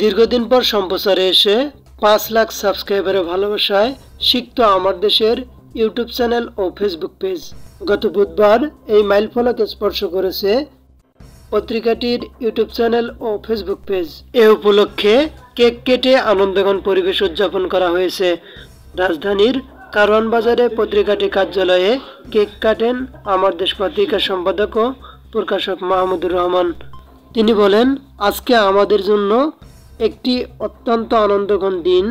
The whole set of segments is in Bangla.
দীর্ঘদিন পর সম্প্রচারে এসে ৫ লাখ সাবস্ক্রাইবারের ভালোবাসায় সিক্ত আমার দেশের ইউটিউব চ্যানেল ও ফেসবুক পেজ। গত বুধবার এই মাইলফলক স্পর্শ করেছে পত্রিকাটির ইউটিউব চ্যানেল ও ফেসবুক পেজ। এ উপলক্ষে কেক কেটে আনন্দঘন পরিবেশ উদযাপন করা হয়েছে। রাজধানীর কারওয়ান বাজারে পত্রিকাটির কার্যালয়ে কেক কাটেন আমার দেশ পত্রিকার সম্পাদক ও প্রকাশক মাহমুদুর রহমান। তিনি বলেন, আজকে আমাদের জন্য একটি অত্যন্ত আনন্দঘন দিন।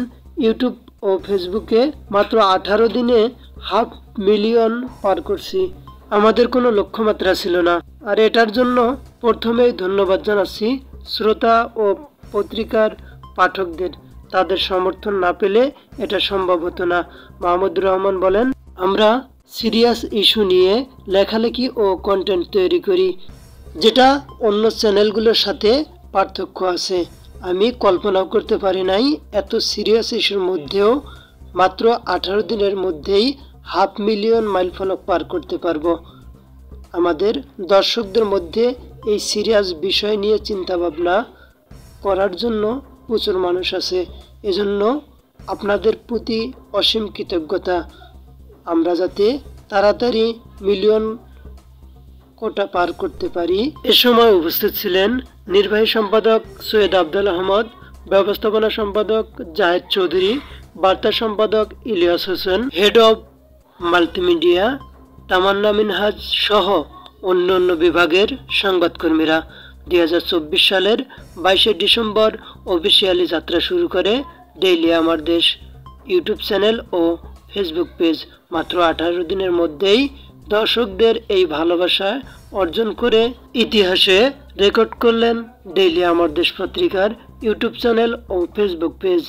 ইউটিউব ও ফেসবুকে মাত্র 18 দিনে 500,000 পার করছি। আমাদের কোনো লক্ষ্যমাত্রা ছিল না, আর এটার জন্য প্রথমেই ধন্যবাদ জানাচ্ছি শ্রোতা ও পত্রিকার পাঠকদের। তাদের সমর্থন না পেলে এটা সম্ভব হতো না। মাহমুদুর রহমান বলেন, আমরা সিরিয়াস ইস্যু নিয়ে লেখালেখি ও কন্টেন্ট তৈরি করি, যেটা অন্য চ্যানেলগুলোর সাথে পার্থক্য আছে। আমি কল্পনাও করতে পারি নাই এত সিরিয়াস ইস্যুর মধ্যেও মাত্র 18 দিনের মধ্যেই 500,000 মাইলফলক পার করতে পারবো। আমাদের দর্শকদের মধ্যে এই সিরিয়াস বিষয় নিয়ে চিন্তাভাবনা করার জন্য প্রচুর মানুষ আছে। এজন্য আপনাদের প্রতি অসীম কৃতজ্ঞতা। আমরা যাতে তাড়াতাড়ি মিলিয়ন কোটা পার করতে পারি। এ সময় উপস্থিত ছিলেন নির্বাহী সম্পাদক সৈয়দ আব্দুল আহমদ, ব্যবস্থাপনা সম্পাদক জাহেদ চৌধুরী, বার্তা সম্পাদক Ilias Hossain, head of multimedia Tamanna Minhaj সহ অন্যান্য বিভাগের সংবাদকর্মীরা। 2024 সালের 22শে ডিসেম্বর অফিসিয়ালি যাত্রা শুরু করে ডেইলি আমার দেশ ইউটিউব চ্যানেল ও ফেসবুক পেজ। মাত্র 18 দিনের মধ্যেই দর্শকদের এই ভালোবাসা অর্জন করে ইতিহাসে রেকর্ড করলেন ডেইলি আমার দেশ পত্রিকার ইউটিউব চ্যানেল ও ফেসবুক পেজ।